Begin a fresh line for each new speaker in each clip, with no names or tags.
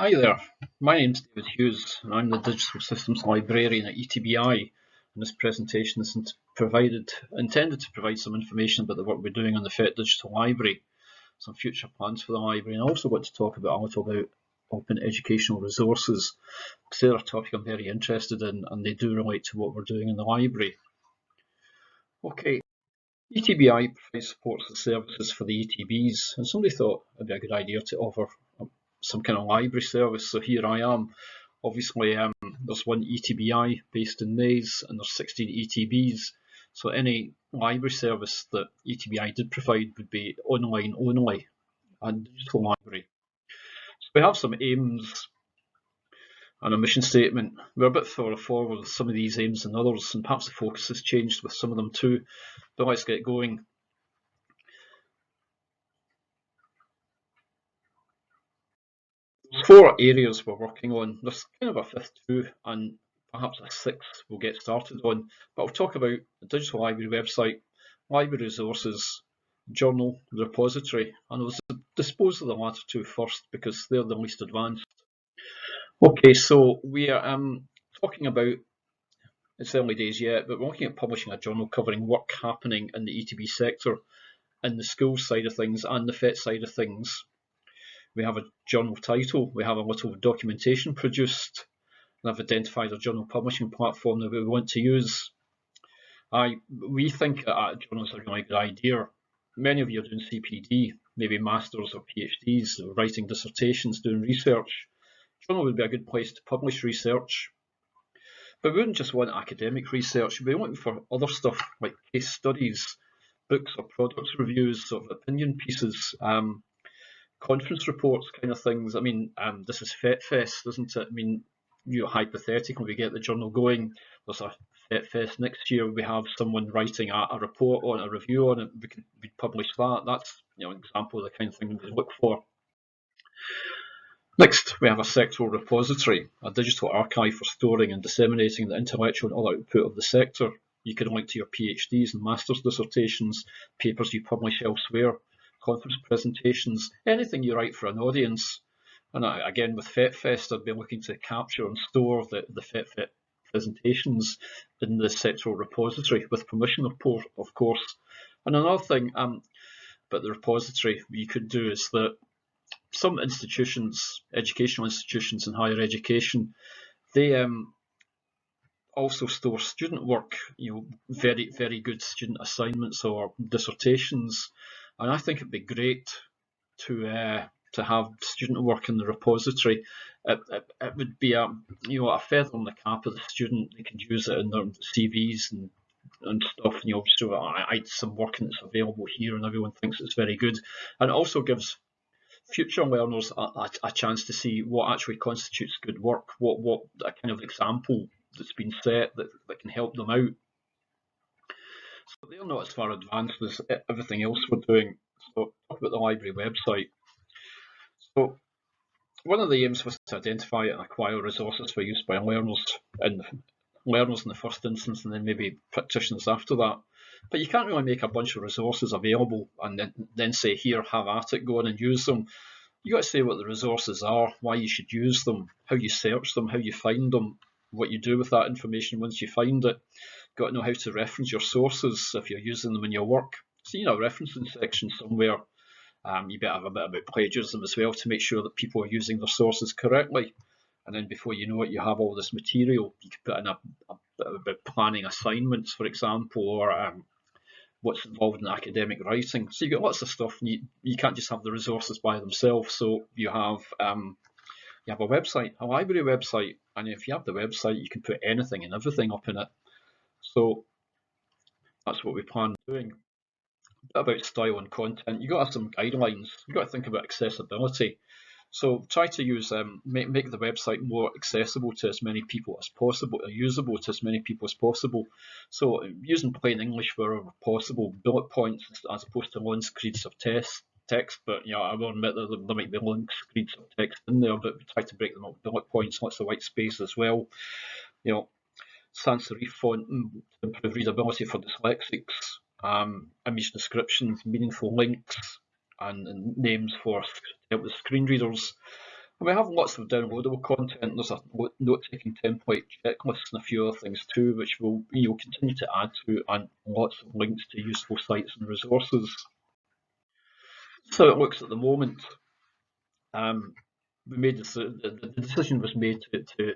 Hi there, my name's David Hughes and I'm the Digital Systems Librarian at ETBI, and this presentation is intended to provide some information about the work we're doing on the FET Digital Library, some future plans for the library, and I also want to talk a little about open educational resources, because they're a topic I'm very interested in and they do relate to what we're doing in the library. Okay, ETBI supports the services for the ETBs, and somebody thought it'd be a good idea to offer some kind of library service, so here I am. Obviously, there's one ETBI based in Naas, and there's 16 ETBs, so any library service that ETBI did provide would be online only and digital library. So we have some aims and a mission statement. We're a bit further forward with some of these aims than others, and perhaps the focus has changed with some of them too, but let's get going. 4 areas we're working on. There's kind of a fifth too, and perhaps a sixth we'll get started on. But I'll talk about the digital library website, library resources, journal, repository, and I'll dispose of the latter two first because they're the least advanced. Okay, so we are talking about, it's early days yet, but we're looking at publishing a journal covering work happening in the ETB sector, in the school side of things and the FET side of things. We have a journal title, we have a little documentation produced, and I've identified a journal publishing platform that we want to use. We think that a journal is a really good idea. Many of you are doing CPD, maybe masters or PhDs, or writing dissertations, doing research. Journal would be a good place to publish research. But we wouldn't just want academic research, we'd be looking for other stuff like case studies, books or product reviews, sort of opinion pieces, conference reports kind of things. I mean, this is FET Fest, isn't it? I mean, hypothetically, we get the journal going, there's a FET Fest next year, we have someone writing a report on, a review on it, we'd publish that. That's an example of the kind of thing we look for. Next, we have a sectoral repository, a digital archive for storing and disseminating the intellectual and other output of the sector. You can link to your PhDs and master's dissertations, papers you publish elsewhere, conference presentations, anything you write for an audience. And again, with FET Fest, I'd be looking to capture and store the FET presentations in the sectoral repository with permission, of course. And another thing about the repository you could do is that some institutions, educational institutions in higher education, they also store student work, very, very good student assignments or dissertations. And I think it'd be great to have student work in the repository. It would be a feather in the cap of the student. They could use it in their CVs and stuff. So I did some work and it's available here, and everyone thinks it's very good. And it also gives future learners a chance to see what actually constitutes good work, what a kind of example that's been set that can help them out. So they're not as far advanced as everything else we're doing. So talk about the library website. So one of the aims was to identify and acquire resources for use by learners in the first instance, and then maybe practitioners after that. But you can't really make a bunch of resources available and then say, here, have at it, go on and use them. You got to say what the resources are, why you should use them, how you search them, how you find them, what you do with that information once you find it. Got to know how to reference your sources if you're using them in your work. So, a referencing section somewhere. You better have a bit about plagiarism as well to make sure that people are using their sources correctly. And then before you know it, you have all this material. You can put in a bit about planning assignments, for example, or what's involved in academic writing. So you've got lots of stuff. You can't just have the resources by themselves. So you have a website, a library website, and if you have the website, you can put anything and everything up in it. So that's what we plan on doing. A bit about style and content. You've got to have some guidelines. You've got to think about accessibility. So try to use make the website more accessible to as many people as possible, usable to as many people as possible. So using plain English wherever possible, bullet points as opposed to long screeds of text. But I will admit that there might be long screeds of text in there, but we try to break them up with bullet points, lots of white space as well. Sans serif font to improve readability for dyslexics. Image descriptions, meaningful links, and names for help with screen readers. And we have lots of downloadable content. There's a note-taking template checklist and a few other things too, which we'll continue to add to, and lots of links to useful sites and resources. So it looks at the moment. We made the decision was made to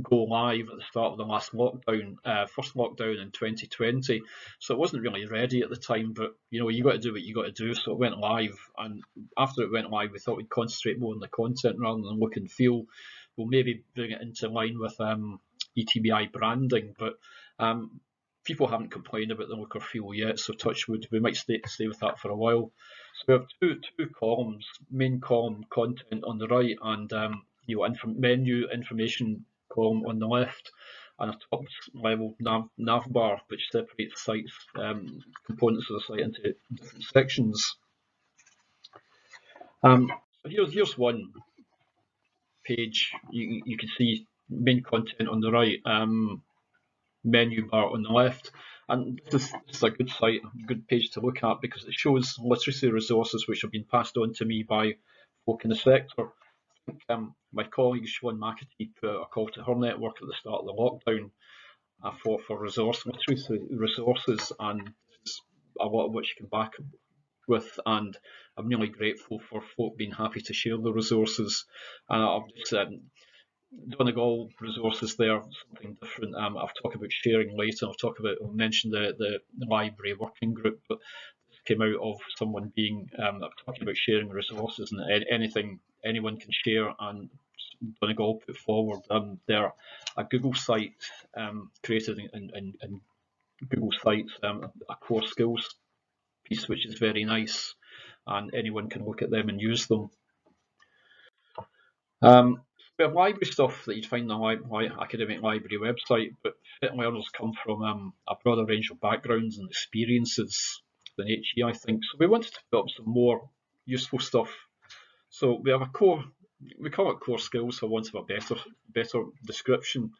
go live at the start of the last lockdown, first lockdown in 2020. So it wasn't really ready at the time, but you got to do what you got to do. So it went live, and after it went live, we thought we'd concentrate more on the content rather than look and feel. We'll maybe bring it into line with ETBI branding, but people haven't complained about the look or feel yet. So touch wood, we might stay with that for a while. So we have two columns: main column content on the right, and menu information column on the left, and a top level nav bar which separates sites, components of the site into different sections. So here's one page. You can see main content on the right, menu bar on the left, and this is a good site, a good page to look at because it shows literacy resources which have been passed on to me by folk in the sector. I think my colleague Siobhan McAtee put out a call to her network at the start of the lockdown for literacy resources, and a lot of which you can back with, and I'm really grateful for folk being happy to share the resources. I've just Donegal resources there, something different. I'll talk about sharing later. I'll mention the library working group, but this came out of someone being talking about sharing resources and anything anyone can share, and Donegal put forward there a Google site created in Google Sites, a core skills piece which is very nice, and anyone can look at them and use them. We have library stuff that you'd find on the academic library website, but FET learners come from a broader range of backgrounds and experiences than HE, I think. So we wanted to put up some more useful stuff. So we have we call it core skills for want of a better description.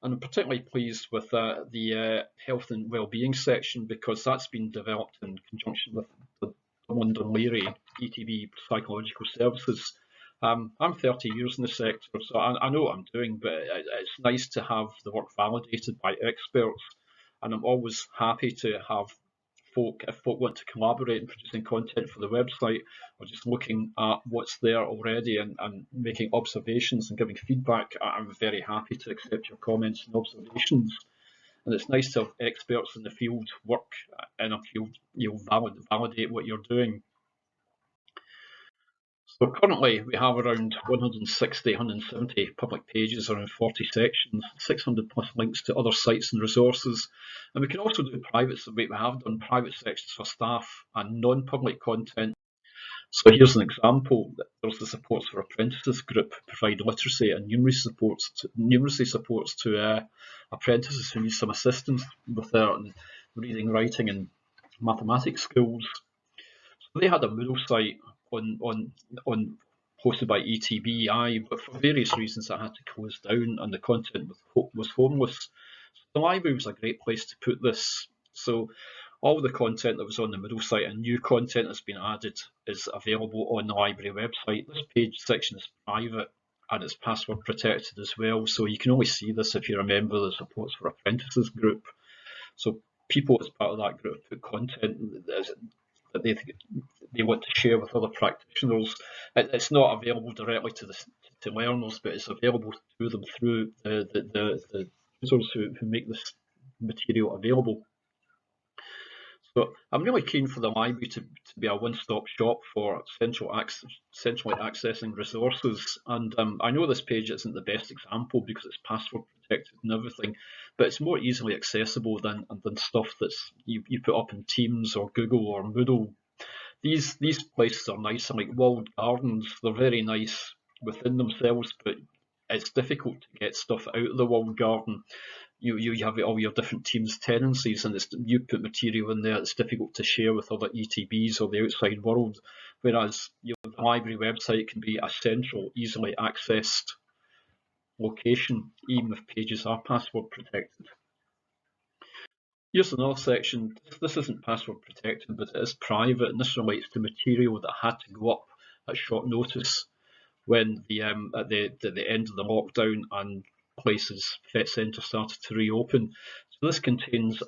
And I'm particularly pleased with the health and wellbeing section because that's been developed in conjunction with the London Leary ETB Psychological Services. I'm 30 years in the sector, so I know what I'm doing, but it's nice to have the work validated by experts, and I'm always happy to have if folk want to collaborate in producing content for the website, or just looking at what's there already and making observations and giving feedback. I'm very happy to accept your comments and observations. And it's nice to have experts in the field work in a field, validate what you're doing. So currently we have around 160, 170 public pages, around 40 sections, 600 plus links to other sites and resources. And we can also do private, we have done private sections for staff and non-public content. So here's an example. There's the Supports for Apprentices group, provide literacy and numeracy supports to apprentices who need some assistance with their reading, writing and mathematics skills. So they had a Moodle site on hosted by ETBI, but for various reasons that had to close down and the content was homeless. So the library was a great place to put this. So all the content that was on the Moodle site and new content that's been added is available on the library website. This page section is private and it's password protected as well, so you can only see this if you're a member of the Supports for Apprentices group. So people as part of that group put content that they want to share with other practitioners. It's not available directly to learners, but it's available to them through the users who make this material available. So I'm really keen for the library to be a one-stop shop for centrally accessing resources. And I know this page isn't the best example because it's password protected and everything, but it's more easily accessible than stuff that's you put up in Teams or Google or Moodle. These places are nice, like walled gardens. They're very nice within themselves, but it's difficult to get stuff out of the walled garden. You have all your different teams' tenancies, and you put material in there. It's difficult to share with other ETBs or the outside world. Whereas the library website can be a central, easily accessed location, even if pages are password protected. Here's another section. This isn't password protected, but it is private, and this relates to material that had to go up at short notice. when at the end of the lockdown and places, FET centres started to reopen. So this contains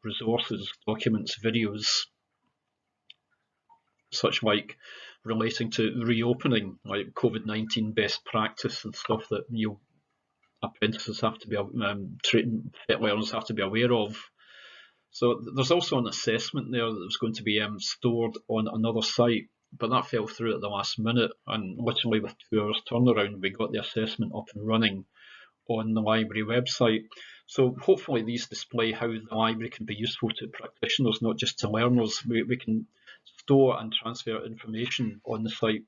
resources, documents, videos, such like relating to reopening, like COVID-19 best practice and stuff that apprentices have to be, FET learners have to be aware of. So there's also an assessment there that was going to be stored on another site, but that fell through at the last minute, and literally with 2 hours turnaround, we got the assessment up and running on the library website. So hopefully these display how the library can be useful to practitioners, not just to learners. We can store and transfer information on the site,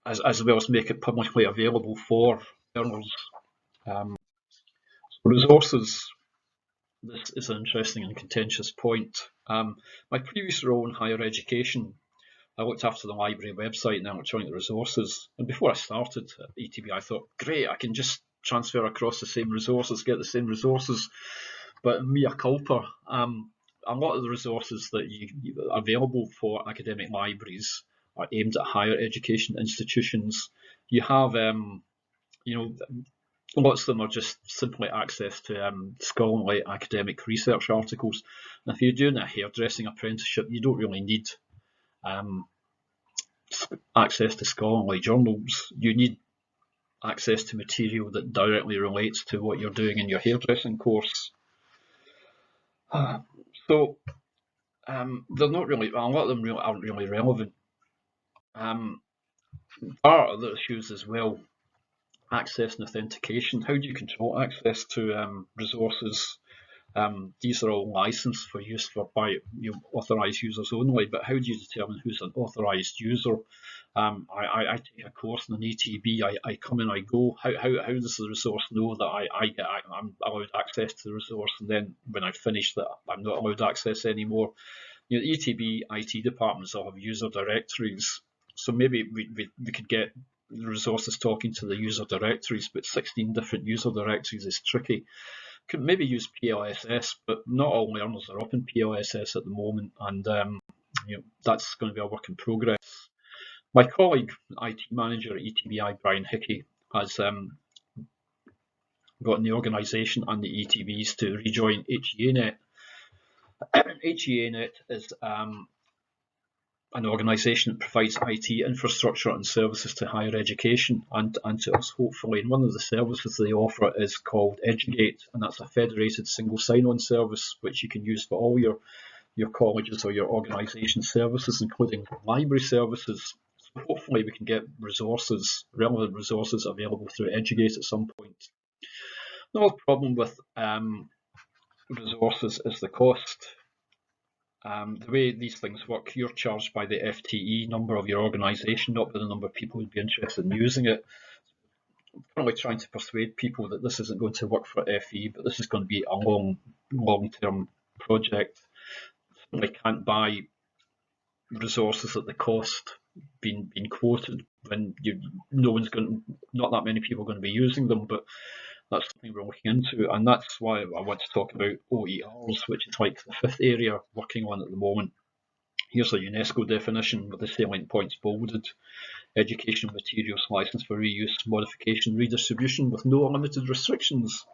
as well as make it publicly available for learners. Resources. This is an interesting and contentious point. My previous role in higher education, I looked after the library website and electronic resources. And before I started at ETBI, I thought, great, I can just transfer across the same resources, get the same resources. But mea culpa, a lot of the resources that are available for academic libraries are aimed at higher education institutions. You have, lots of them are just simply access to scholarly academic research articles. And if you're doing a hairdressing apprenticeship, you don't really need access to scholarly journals. You need access to material that directly relates to what you're doing in your hairdressing course. So they're not really, a lot of them really aren't really relevant. There are other issues as well. Access and authentication. How do you control access to resources? These are all licensed for use by authorised users only, but how do you determine who's an authorised user? I take a course in an ETB, I come and I go. How does the resource know that I'm allowed access to the resource, and then when I finish that I'm not allowed access anymore? The ETB IT departments all have user directories, so maybe we could get the resources talking to the user directories, but 16 different user directories is tricky. Could maybe use PLSS, but not all learners are up in PLSS at the moment, and that's going to be a work in progress. My colleague, IT manager at ETBI, Brian Hickey, has gotten the organisation and the ETBs to rejoin HEANet. HEANet is an organisation that provides IT infrastructure and services to higher education and to us, hopefully. And one of the services they offer is called Educate, and that's a federated single sign-on service which you can use for all your colleges or your organisation services, including library services. So hopefully we can get resources, relevant resources available through Educate at some point. Another problem with resources is the cost. The way these things work, you're charged by the FTE number of your organisation, not by the number of people who'd be interested in using it. I'm currently trying to persuade people that this isn't going to work for FE, but this is going to be a long-term project. I can't buy resources at the cost being quoted when not that many people are going to be using them, but that's something we're looking into, and that's why I want to talk about OERs, which is like the fifth area working on at the moment. Here's a UNESCO definition with the salient points bolded. Educational materials licensed for reuse, modification, redistribution with no unlimited restrictions.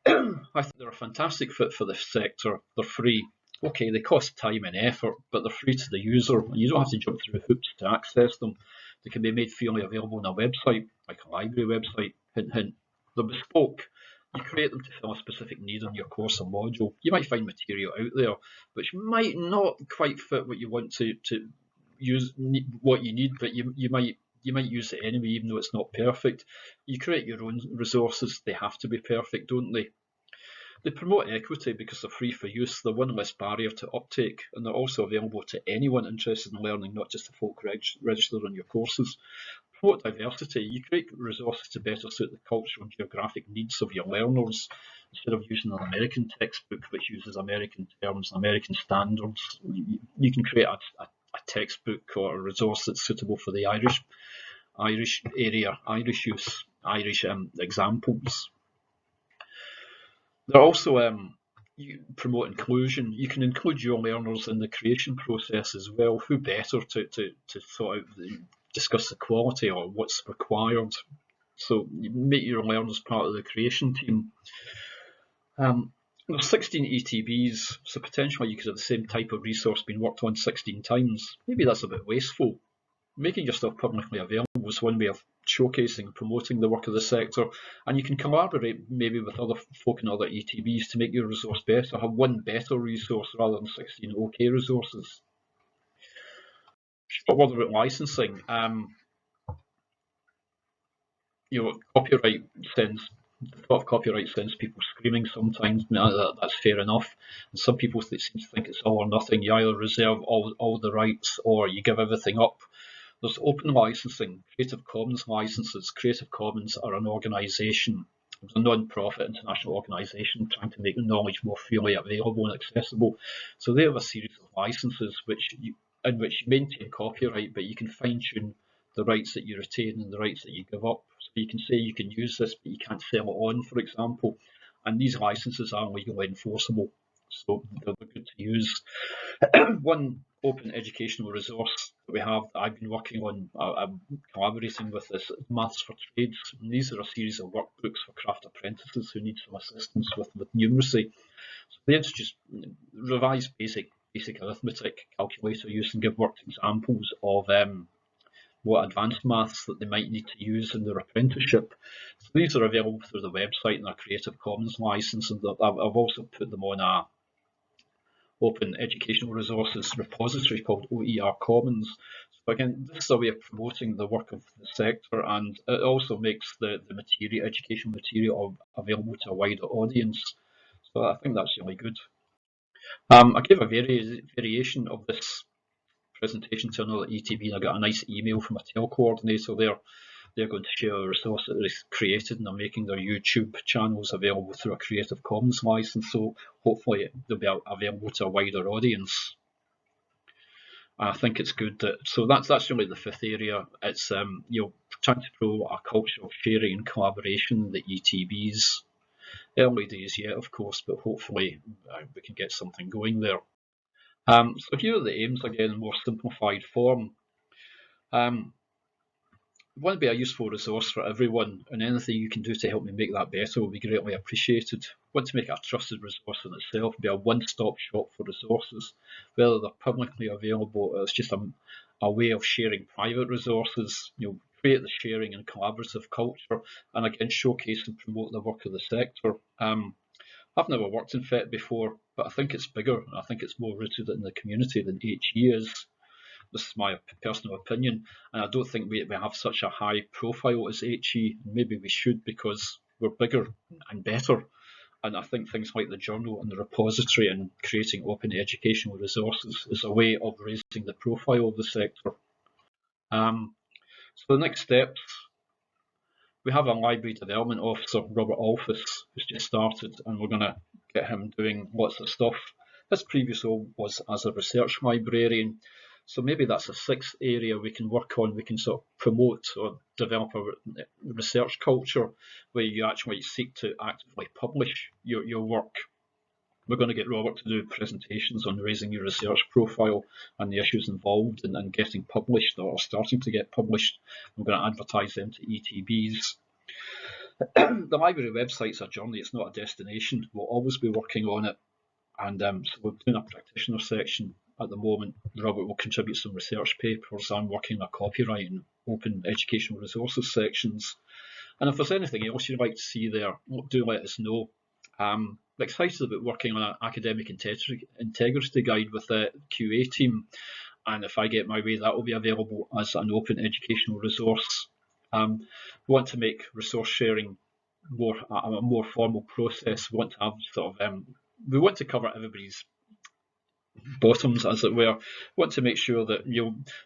I think they're a fantastic fit for this sector. They're free. Okay, they cost time and effort, but they're free to the user, and you don't have to jump through hoops to access them. They can be made freely available on a website, like a library website. Hint, hint. They're bespoke. You create them to fill a specific need on your course or module. You might find material out there which might not quite fit what you want to use, what you need, but you might use it anyway, even though it's not perfect. You create your own resources. They have to be perfect, don't they? They promote equity because they're free for use. They're one less barrier to uptake, and they're also available to anyone interested in learning, not just the folk registered on your courses. Promote diversity. You create resources to better suit the cultural and geographic needs of your learners. Instead of using an American textbook which uses American terms and American standards, you can create a textbook or a resource that's suitable for the Irish area, Irish use, Irish examples. They're also you promote inclusion. You can include your learners in the creation process as well. Who better to sort out discuss the quality or what's required. So you make your learners part of the creation team. There's 16 ETBs, so potentially you could have the same type of resource being worked on 16 times. Maybe that's a bit wasteful. Making yourself publicly available is one way of showcasing and promoting the work of the sector, and you can collaborate maybe with other folk in other ETBs to make your resource better, have one better resource rather than 16 okay resources. Short word about licensing. Copyright sends the thought of copyright sends people screaming sometimes. That's fair enough. And some people seem to think it's all or nothing. You either reserve all the rights or you give everything up. There's open licensing, Creative Commons licenses. Creative Commons are an organisation, it's a non-profit international organisation trying to make the knowledge more freely available and accessible. So they have a series of licenses in which you maintain copyright, but you can fine-tune the rights that you retain and the rights that you give up. So you can say you can use this, but you can't sell it on, for example. And these licenses are legally enforceable, so they're good to use. One open educational resource that we have that I've been working on, I'm collaborating with, is Maths for Trades. And these are a series of workbooks for craft apprentices who need some assistance with numeracy. So they introduce revised basic arithmetic, calculator use, and give worked examples of what advanced maths that they might need to use in their apprenticeship. So these are available through the website and a Creative Commons license, and I've also put them on a open educational resources repository called OER Commons. So again, this is a way of promoting the work of the sector, and it also makes the educational material available to a wider audience. So I think that's really good. I gave a variation of this presentation to another ETB, and I got a nice email from a TEL coordinator there. They're going to share a resource that they've created, and they're making their YouTube channels available through a Creative Commons license, so hopefully they'll be available to a wider audience. I think it's good that, so that's really the fifth area. It's trying to promote a culture of sharing and collaboration in the ETBs. Early days yet, of course, but hopefully we can get something going there. So here are the aims again in more simplified form. Want to be a useful resource for everyone, and anything you can do to help me make that better will be greatly appreciated. Want to make it a trusted resource in itself, be a one-stop shop for resources, whether they're publicly available or it's just a way of sharing private resources. Create the sharing and collaborative culture, and again showcase and promote the work of the sector. I've never worked in FET before, but I think it's bigger and I think it's more rooted in the community than HE is. This is my personal opinion, and I don't think we have such a high profile as HE. Maybe we should, because we're bigger and better, and I think things like the journal and the repository and creating open educational resources is a way of raising the profile of the sector. So the next steps, we have a library development officer, Robert Alphys, who's just started, and we're going to get him doing lots of stuff. His previous role was as a research librarian, so maybe that's a sixth area we can work on. We can sort of promote or develop a research culture where you actually seek to actively publish your work. We're going to get Robert to do presentations on raising your research profile and the issues involved in getting published or starting to get published. We're going to advertise them to ETBs. The library website's a journey, it's not a destination. We'll always be working on it. And so we're doing a practitioner section at the moment. Robert will contribute some research papers. I'm working on a copyright and open educational resources sections. And if there's anything else you'd like to see there, do let us know. I'm excited about working on an academic integrity guide with the QA team. And if I get my way, that will be available as an open educational resource. We want to make resource sharing a more formal process. We want to have we want to cover everybody's bottoms, as it were. We want to make sure that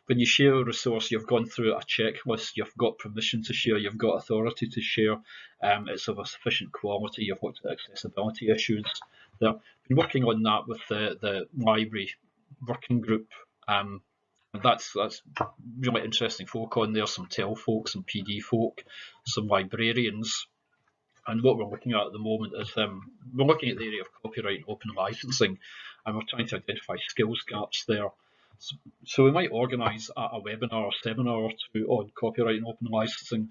when you share a resource, you've gone through a checklist, you've got permission to share, you've got authority to share, it's of a sufficient quality, you've looked at accessibility issues. They've been working on that with the library working group. That's really interesting folk on there, some TEL folk, some PD folk, some librarians. And what we're looking at the moment is we're looking at the area of copyright and open licensing, and we're trying to identify skills gaps there. So we might organise a webinar or seminar or two on copyright and open licensing.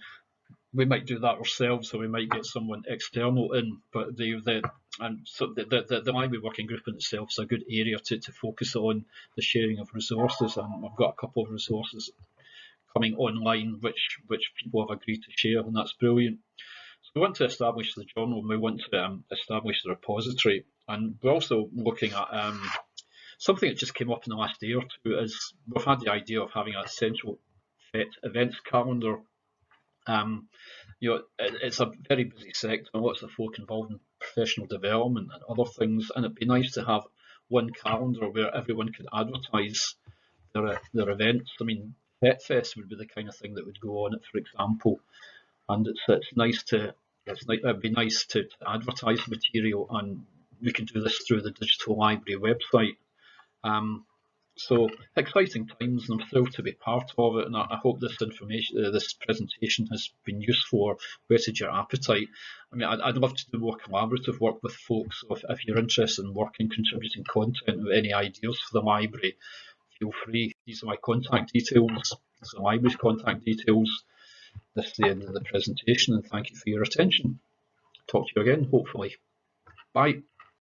We might do that ourselves, or we might get someone external in. But the library working group in itself is a good area to focus on the sharing of resources, and I've got a couple of resources coming online which people have agreed to share, and that's brilliant. So we want to establish the journal, and we want to establish the repository, and we're also looking at something that just came up in the last day or two. Is we've had the idea of having a central FET events calendar. It's a very busy sector, and lots of folk involved in professional development and other things, and it'd be nice to have one calendar where everyone could advertise their events. I mean, Pet Fest would be the kind of thing that would go on it, for example, and it'd be nice to advertise material, and we can do this through the digital library website. So exciting times, and I'm thrilled to be part of it. And I hope this information, this presentation, has been useful or whetted your appetite. I mean, I'd love to do more collaborative work with folks. So if you're interested in working, contributing content, with any ideas for the library, feel free. These are my contact details. These are the library's contact details. This is the end of the presentation, and thank you for your attention. Talk to you again, hopefully. Bye.